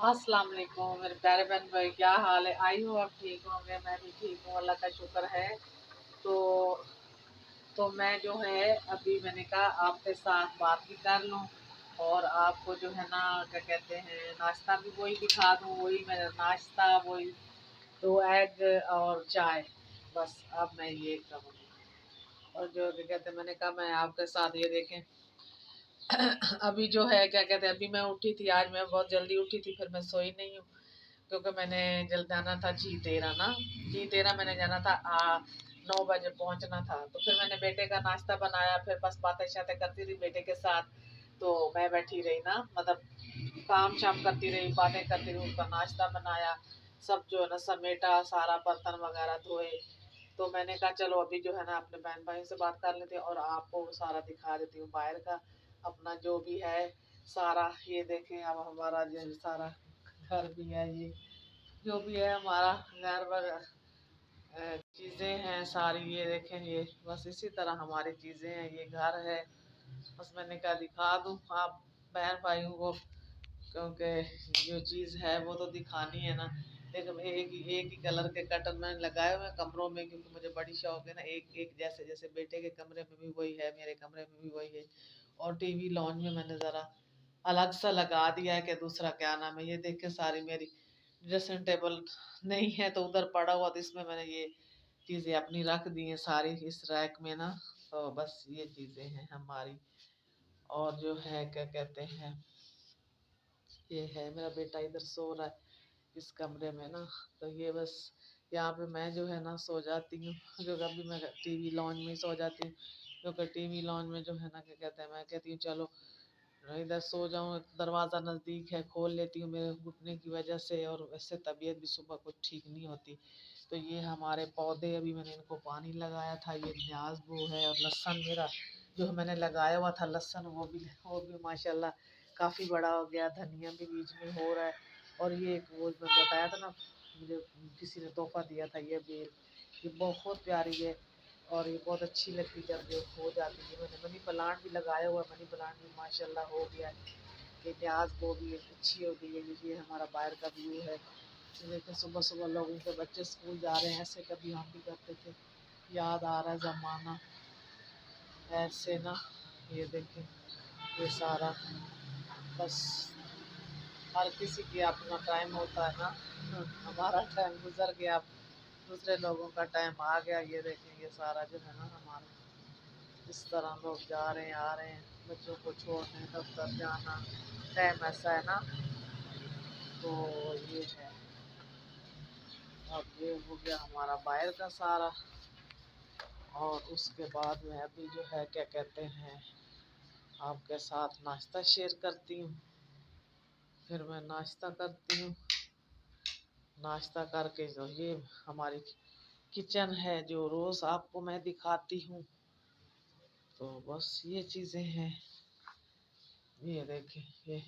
अस्सलाम वालेकुम मेरे प्यारे बहन भाई, क्या हाल है? आई हो आप ठीक होंगे, मैं भी ठीक हूँ, अल्लाह का शुक्र है। तो मैं जो है अभी मैंने कहा आपके साथ बात भी कर लूँ और आपको जो है ना क्या कहते हैं नाश्ता भी वही दिखा दूँ, वही मेरा नाश्ता वही 2 एग और चाय। बस अब मैं ये करूँगी। और जो क्या कहते हैं मैंने कहा मैं आपके साथ ये देखें अभी जो है क्या कहते हैं अभी मैं उठी थी, आज मैं बहुत जल्दी उठी थी, फिर मैं सोई नहीं हूँ क्योंकि मैंने जल्द जाना था G13 ना। G13 मैंने जाना था 9 बजे पहुंचना था। तो फिर मैंने बेटे का नाश्ता बनाया, फिर बस बातें शातें करती रही बेटे के साथ। तो मैं बैठी रही ना, मतलब काम शाम करती रही, बातें करती रही, उसका नाश्ता बनाया, सब जो है ना समेटा, सारा बर्तन वगैरह धोए। तो मैंने कहा चलो अभी जो है ना अपने बहन भाई से बात कर लेते हैं और आपको सारा दिखा देती हूँ बाहर का अपना जो भी है सारा। ये देखें अब हमारा जो सारा घर भी है, ये जो भी है हमारा घर वगैरह चीज़ें हैं सारी, ये देखें, ये बस इसी तरह हमारी चीज़ें हैं, ये घर है। बस मैंने कहा दिखा दूँ आप बहन भाइयों को, क्योंकि जो चीज़ है वो तो दिखानी है ना। लेकिन एक ही कलर के कर्टन मैंने लगाए हुए हैं कमरों में, क्योंकि मुझे बड़ी शौक है ना, एक एक जैसे जैसे बेटे के कमरे में भी वही है, मेरे कमरे में भी वही है। और टीवी लॉन्च में मैंने ज़रा अलग सा लगा दिया है कि दूसरा क्या नाम है, ये देख के सारी मेरी ड्रेसिंग टेबल नहीं है तो उधर पड़ा हुआ, तो इसमें मैंने ये चीज़ें अपनी रख दी हैं सारी इस रैक में ना। तो बस ये चीज़ें हैं हमारी। और जो है क्या कहते हैं ये है मेरा बेटा इधर सो रहा है इस कमरे में ना। तो ये बस यहाँ पे मैं जो है ना सो जाती हूँ, क्योंकि अभी मैं टीवी लॉन्च में ही सो जाती हूँ, क्योंकि टीवी लॉन्च में जो है ना क्या कहते हैं मैं कहती हूँ चलो इधर सो जाऊँ, दरवाज़ा नज़दीक है, खोल लेती हूँ मेरे घुटने की वजह से, और वैसे तबीयत भी सुबह कुछ ठीक नहीं होती। तो ये हमारे पौधे अभी मैंने इनको पानी लगाया था, ये न्याज वो है, और लहसुन मेरा जो मैंने लगाया हुआ था लहसुन वो भी माशाल्लाह काफ़ी बड़ा हो गया, धनिया भी बीच में हो रहा है। और ये एक वो मैं बताया था ना, मुझे किसी ने तोहफा दिया था ये बेल, ये बहुत प्यारी है और ये बहुत अच्छी लगती है जब ये हो जाती है। मैंने मनी प्लांट भी लगाया हुआ है, मनी प्लांट भी माशाल्लाह हो गया है। ये न्याज वो भी अच्छी हो गई है। ये हमारा बाहर का व्यू है। तो देखिए सुबह सुबह लोगों के बच्चे स्कूल जा रहे हैं, ऐसे कभी हम भी करते थे, याद आ रहा है ज़माना ऐसे ना। ये देखें ये सारा बस हर किसी की अपना टाइम होता है ना। हमारा टाइम गुजर गया, अब दूसरे लोगों का टाइम आ गया। ये देखें ये सारा जो है ना हमारा इस तरह लोग जा रहे हैं आ रहे हैं, बच्चों को छोड़ने दफ्तर जाना, टाइम ऐसा है ना। तो ये है, अब ये हो गया हमारा बाहर का सारा। और उसके बाद में अभी जो है क्या कहते हैं आपके साथ नाश्ता शेयर करती हूँ। फिर मैं नाश्ता करती हूँ, नाश्ता करके जो ये हमारी किचन है जो रोज़ आपको मैं दिखाती हूँ। तो बस ये चीज़ें हैं, ये देखें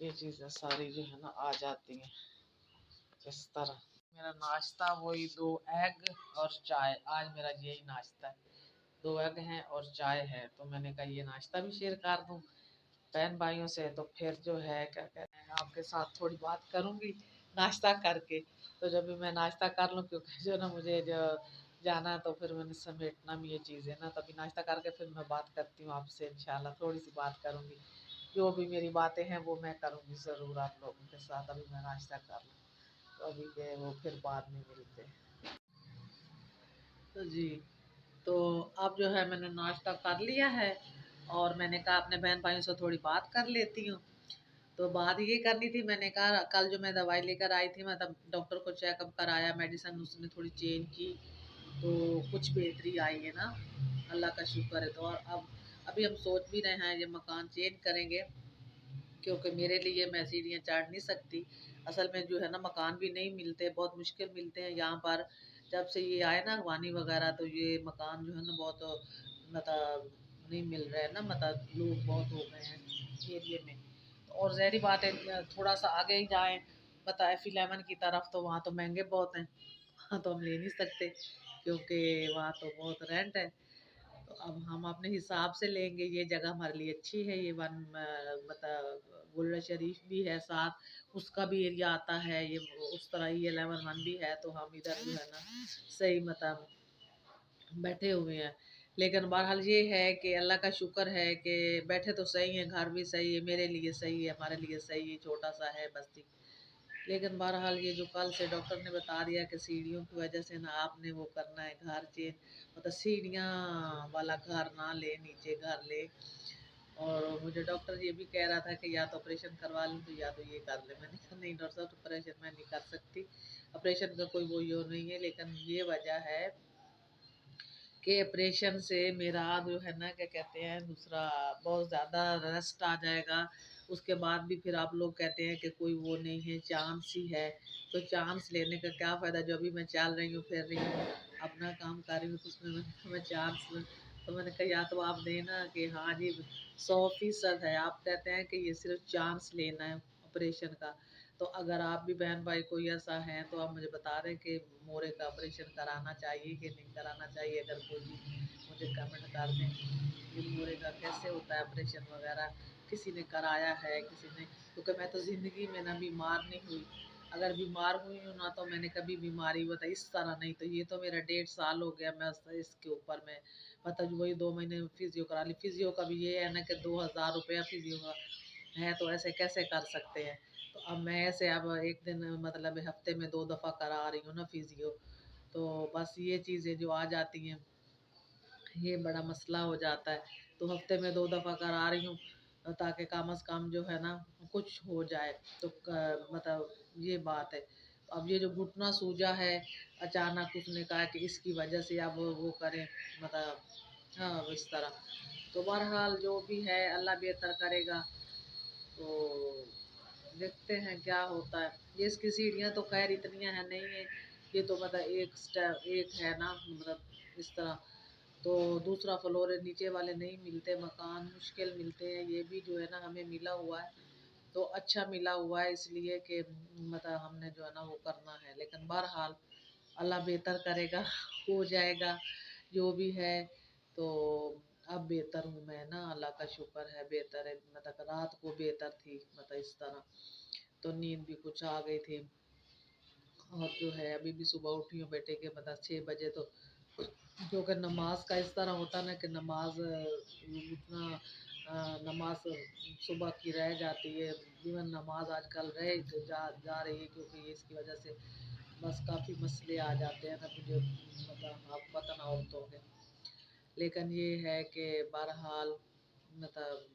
ये चीज़ें सारी जो है ना आ जाती हैं इस तरह। मेरा नाश्ता वही 2 एग और चाय, आज मेरा यही नाश्ता है, 2 एग हैं और चाय है। तो मैंने कहा ये नाश्ता भी शेयर कर दूँ बहन भाइयों से। तो फिर जो है क्या कहते हैं आपके साथ थोड़ी बात करूँगी नाश्ता करके। तो जब भी मैं नाश्ता कर लूँ, क्योंकि जो ना मुझे जो जाना है तो फिर मैंने समेटना भी ये चीज़ें ना, तभी नाश्ता करके फिर मैं बात करती हूँ आपसे, इंशाल्लाह थोड़ी सी बात करूँगी, जो भी मेरी बातें हैं वो मैं करूँगी ज़रूर आप लोगों के साथ। अभी मैं नाश्ता कर लूँ तो अभी के वो फिर बाद में मिलते हैं। तो जी, तो अब जो है मैंने नाश्ता कर लिया है और मैंने कहा अपने बहन भाइयों से थोड़ी बात कर लेती हूँ। तो बात ये करनी थी, मैंने कहा कल जो मैं दवाई लेकर आई थी, मतलब डॉक्टर को चेकअप कराया, मेडिसिन उसने थोड़ी चेंज की, तो कुछ बेहतरी आई है ना, अल्लाह का शुक्र है। तो और अब अभी हम सोच भी रहे हैं ये मकान चेंज करेंगे, क्योंकि मेरे लिए मैं सीढ़ियाँ चढ़ नहीं सकती। असल में जो है ना मकान भी नहीं मिलते, बहुत मुश्किल मिलते हैं यहाँ पर। जब से ये आए ना वानी वगैरह, तो ये मकान जो है ना बहुत मतलब नहीं मिल रहे हैं ना, मतलब लोग बहुत हो गए हैं एरिए में। और ज़ाहिर बात है थोड़ा सा आगे ही जाएँ पता है F11 की तरफ, तो वहाँ तो महंगे बहुत हैं, वहाँ तो हम ले नहीं सकते क्योंकि वहाँ तो बहुत रेंट है। तो अब हम अपने हिसाब से लेंगे, ये जगह हमारे लिए अच्छी है, ये वन मतलब बुल्ला शरीफ भी है साथ, उसका भी एरिया आता है, ये उस तरह ये 11 1 भी है, तो हम इधर जो है ना सही मतलब बैठे हुए हैं। लेकिन बहरहाल ये है कि अल्लाह का शुक्र है कि बैठे तो सही हैं, घर भी सही है, मेरे लिए सही है, हमारे लिए सही है, छोटा सा है बस्ती। लेकिन बहरहाल ये जो कल से डॉक्टर ने बता दिया कि सीढ़ियों की वजह से ना आपने वो करना है घर चेंज, मतलब सीढ़ियाँ वाला घर ना ले, नीचे घर ले। और मुझे डॉक्टर ये भी कह रहा था कि या तो ऑपरेशन करवा लूँ तो या तो ये कर ले। मैंने कहा नहीं डॉक्टर साहब, ऑपरेशन मैं नहीं कर सकती, ऑपरेशन का कोई वो यो नहीं है। लेकिन ये वजह है कि ऑपरेशन से मेरा जो है ना क्या कहते हैं दूसरा बहुत ज़्यादा रस्ट आ जाएगा। उसके बाद भी फिर आप लोग कहते हैं कि कोई वो नहीं है, चांस ही है। तो चांस लेने का क्या फ़ायदा, जो अभी मैं चल रही हूँ फिर रही हूँ, अपना काम कर रही हूँ, तो उसमें मैं चांस लूँ। तो मैंने कहा या तो आप देना कि हाँ जी 100% है, आप कहते हैं कि ये सिर्फ चांस लेना है ऑपरेशन का। तो अगर आप भी बहन भाई कोई ऐसा है तो आप मुझे बता रहे कि मोरे का ऑपरेशन कराना चाहिए कि नहीं कराना चाहिए। अगर कोई भी मुझे कमेंट कर दें कि मोरे का कैसे होता है ऑपरेशन वगैरह, किसी ने कराया है किसी ने, क्योंकि मैं तो ज़िंदगी में ना बीमार नहीं हुई। अगर बीमार हुई हूँ ना तो मैंने कभी बीमारी बता इस तरह नहीं। तो ये तो मेरा 1.5 साल हो गया, मैं इसके ऊपर में मतलब वही 2 महीने फिजियो करा ली। फिजियो का भी ये है ना कि 2000 रुपया फिजियो का है, तो ऐसे कैसे कर सकते हैं। तो अब मैं ऐसे अब एक दिन मतलब हफ्ते में 2 दफ़ा करा रही हूँ ना फिजियो। तो बस ये चीज़ें जो आ जाती हैं, ये बड़ा मसला हो जाता है। तो हफ्ते में 2 दफ़ा करा रही हूँ ताकि कम अज़ कम जो है ना कुछ हो जाए। तो मतलब ये बात है। तो अब ये जो घुटना सूजा है, अचानक उसने कहा कि इसकी वजह से अब वो करें, मतलब हाँ इस तरह। तो बहरहाल जो भी है अल्लाह बेहतर करेगा। तो देखते हैं क्या होता है। ये इसकी सीढ़ियाँ तो खैर इतनी है नहीं है, ये तो मतलब एक स्टेप एक है ना, मतलब इस तरह। तो दूसरा फ्लोर है, नीचे वाले नहीं मिलते, मकान मुश्किल मिलते हैं। ये भी जो है ना हमें मिला हुआ है, तो अच्छा मिला हुआ है इसलिए कि मतलब हमने जो है ना वो करना है। लेकिन बहरहाल अल्लाह बेहतर करेगा, हो जाएगा जो भी है। तो अब बेहतर हूँ मैं ना, अल्लाह का शुक्र है बेहतर है। मतलब रात को बेहतर थी, मतलब इस तरह तो नींद भी कुछ आ गई थी। और जो है अभी भी सुबह उठी हूँ बेटे के मतलब 6 बजे। तो क्योंकि नमाज का इस तरह होता ना कि नमाज उतना नमाज सुबह की रह जाती है। इवन नमाज आजकल जा रही है, क्योंकि ये इसकी वजह से बस काफ़ी मसले आ जाते हैं ना, मुझे मतलब आप पता ना औरतों के। लेकिन ये है कि बहरहाल मतलब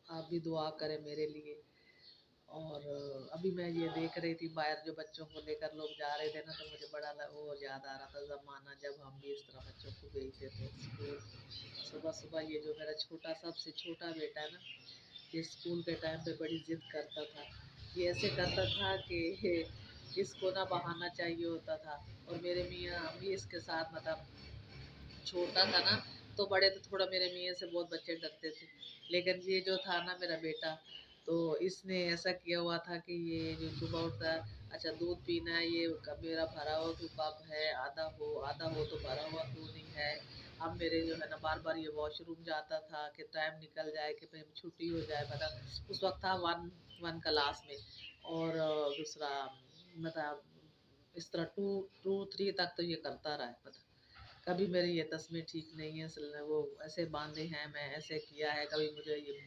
आप भी दुआ करें मेरे लिए। और अभी मैं ये देख रही थी बाहर जो बच्चों को लेकर लोग जा रहे थे ना, तो मुझे बड़ा वो याद आ रहा था ज़माना जब हम भी इस तरह बच्चों को भेजते थे स्कूल। सुबह सुबह ये जो मेरा छोटा सबसे छोटा बेटा है ना, ये स्कूल के टाइम पे बड़ी ज़िद करता था। ये ऐसे करता था कि इसको ना बहाना चाहिए होता था। और मेरे मियाँ भी इसके साथ मतलब छोटा था ना, तो बड़े तो थोड़ा मेरे मियाँ से बहुत बच्चे डरते थे। लेकिन ये जो था ना मेरा बेटा, तो इसने ऐसा किया हुआ था कि ये जो सुबह उठता है, अच्छा दूध पीना है, ये कब मेरा भरा हुआ क्यों कप है, आधा हो तो भरा हुआ क्यों नहीं है। अब मेरे जो है ना बार बार ये वॉशरूम जाता था कि टाइम निकल जाए कि फिर छुट्टी हो जाए। मतलब उस वक्त था वन वन क्लास में। और दूसरा मतलब इस तरह टू टू थ्री तक तो ये करता रहा है। मतलब कभी मेरी ये तस्वीर ठीक नहीं है, असल में वो ऐसे बांधे हैं, मैं ऐसे किया है, कभी मुझे ये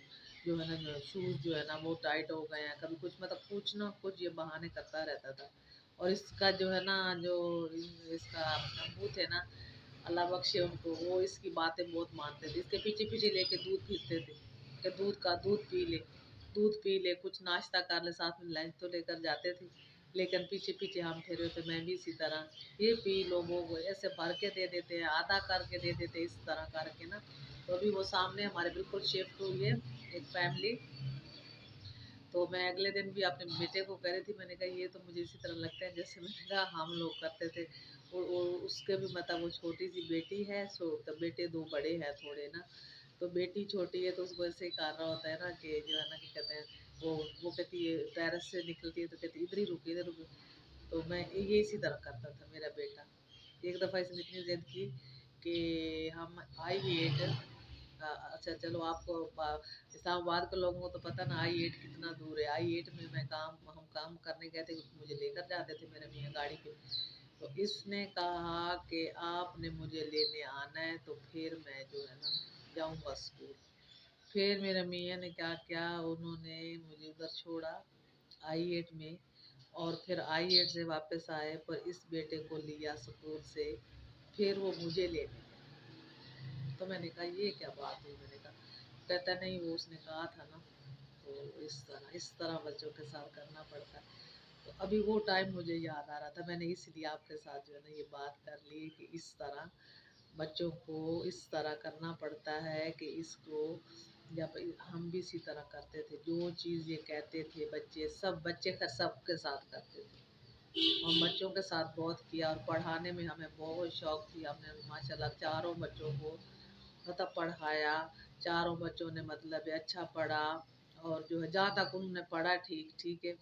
जो है ना शूज़ जो है ना वो टाइट हो गए हैं, कभी कुछ मतलब कुछ ना कुछ ये बहाने करता रहता था। और इसका जो है ना जो इसका अब्बू थे ना, अल्लाह बख्शे उनको, वो इसकी बातें बहुत मानते थे। इसके पीछे पीछे लेके दूध पीते थे कि दूध पी ले, कुछ नाश्ता कर ले, साथ में लंच तो लेकर जाते थे। लेकिन पीछे पीछे हम फिर थे, मैं भी इसी तरह ये पी लो वो ऐसे भर के दे देते हैं, आधा करके दे देते इस तरह करके ना। तो अभी वो सामने हमारे बिल्कुल शिफ्ट हुई है एक फैमिली। तो मैं अगले दिन भी अपने बेटे को कह रही थी, मैंने कहा ये तो मुझे इसी तरह लगता है जैसे मैंने कहा हम लोग करते थे। और उसके भी मतलब वो छोटी सी बेटी है, सो तो बेटे 2 बड़े हैं थोड़े ना। तो बेटी छोटी है तो उसको ऐसे ही कर रहा होता है ना कि जो है ना कि कहते हैं वो कहती है टेरेस से निकलती है तो कहती है इधर ही रुकी इधर रुकी। तो मैं ये इसी तरह करता था मेरा बेटा। एक दफ़ा इसने इतनी ज़िद की कि हम I-8 अच्छा चलो आपको इस्लामाबाद के लोगों को तो पता ना I-8 कितना दूर है। I-8 में हम काम करने गए थे, मुझे लेकर जाते थे मेरे मियाँ गाड़ी पे। तो इसने कहा कि आपने मुझे लेने आना है तो फिर मैं जो है ना जाऊँगा स्कूल। फिर मेरे मियाँ ने क्या किया, उन्होंने मुझे उधर छोड़ा I-8 में, और फिर I-8 से वापस आए, पर इस बेटे को लिया स्कूल से, फिर वो मुझे लेने गए। तो मैंने कहा ये क्या बात हुई, मैंने कहा, कहता नहीं वो उसने कहा था ना। तो इस तरह बच्चों के साथ करना पड़ता है। तो अभी वो टाइम मुझे याद आ रहा था, मैंने इसलिए आपके साथ जो है ना ये बात कर ली कि इस तरह बच्चों को इस तरह करना पड़ता है कि इसको, या हम भी इसी तरह करते थे, जो चीज़ ये कहते थे बच्चे, सब बच्चे सबके साथ करते थे। हम बच्चों के साथ बहुत किया, और पढ़ाने में हमें बहुत शौक थी। हमने माशाल्लाह चारों बच्चों को मतलब पढ़ाया, चारों बच्चों ने मतलब अच्छा पढ़ा, और जो है जहाँ तक उन्होंने पढ़ा ठीक ठीक है।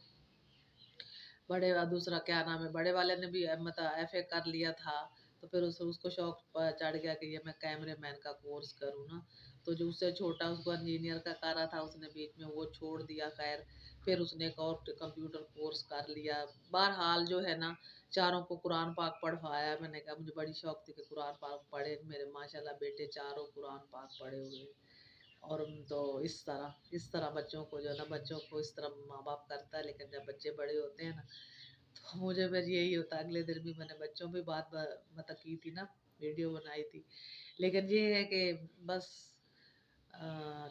बड़े दूसरा क्या नाम है, बड़े वाले ने भी मतलब FA कर लिया था। तो फिर उसको शौक चढ़ गया कि ये मैं कैमरे मैन का कोर्स करूँ ना। तो जो उससे छोटा उसको इंजीनियर का कर रहा था, उसने बीच में वो छोड़ दिया। खैर फिर उसने एक और कंप्यूटर कोर्स कर लिया। बहरहाल जो है ना चारों को कुरान पाक पढ़वाया। मैंने कहा मुझे बड़ी शौक थी कि कुरान पाक पढ़े मेरे, माशाल्लाह बेटे चारों कुरान पाक पढ़े हुए हैं। और तो इस तरह बच्चों को जो है ना, बच्चों को इस तरह माँ बाप करता है। लेकिन जब बच्चे बड़े होते हैं ना, तो मुझे फिर यही होता। अगले दिन भी मैंने बच्चों भी बात मतलब की थी ना, वीडियो बनाई थी। लेकिन ये है कि बस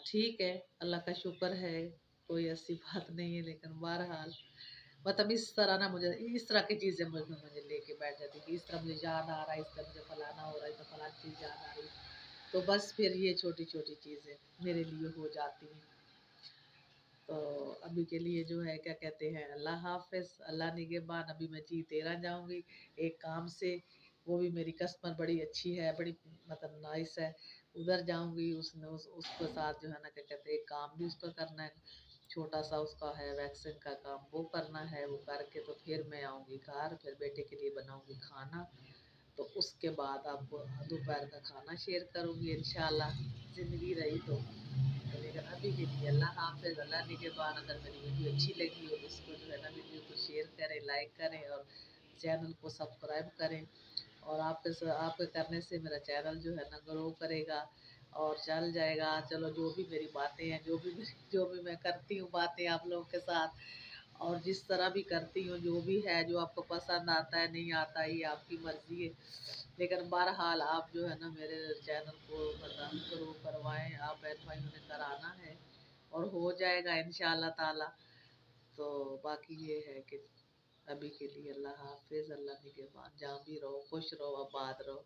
ठीक है, अल्लाह का शुक्र है, कोई ऐसी बात नहीं है। लेकिन बहरहाल मतलब इस तरह ना, मुझे इस तरह की चीज़ें मुझे लेके बैठ जाती कि इस तरह मुझे याद आ रहा है, इस तरह मुझे फलाना हो रहा है, तो फलानी चीज़ याद आ रही। तो बस फिर ये छोटी छोटी चीज़ें मेरे लिए हो जाती हैं। तो अभी के लिए जो है क्या कहते हैं, अल्लाह हाफ़िज़, अल्लाह निगहबान। अभी मैं जी तेरह जाऊँगी एक काम से, वो भी मेरी कस्टमर बड़ी अच्छी है, बड़ी मतलब नाइस है। उधर जाऊँगी, उसके साथ जो है ना क्या कहते हैं, एक काम भी उसका करना है, छोटा सा उसका है वैक्सिंग का काम, वो करना है। वो करके तो फिर मैं आऊँगी घर, फिर बेटे के लिए बनाऊँगी खाना। तो उसके बाद आपको दोपहर का खाना शेयर करूँगी इंशाल्लाह, ज़िंदगी रही तो। लेकिन अभी के लिए अल्लाह हाफ़िज़, अल्लाह निगहबान। अगर मेरी वीडियो अच्छी लगी हो तो इसको जो है ना वीडियो को शेयर करें, लाइक करें, और चैनल को सब्सक्राइब करें। और आपके करने से मेरा चैनल जो है ना ग्रो करेगा और चल जाएगा। चलो जो भी मेरी बातें हैं, जो भी मैं करती हूँ बातें आप लोगों के साथ, और जिस तरह भी करती हूँ, जो भी है, जो आपको पसंद आता है नहीं आता, ये आपकी मर्ज़ी है। लेकिन बहरहाल आप जो है ना मेरे चैनल को मतलब ग्रो करवाएं। आप बहन भाइयों ने कराना है, और हो जाएगा इंशाल्लाह ताला। तो बाकी ये है कि अभी के लिए अल्लाह हाफ़िज़, अल्लाह निगहबान। जहाँ भी रहो खुश रहो, आबाद रहो।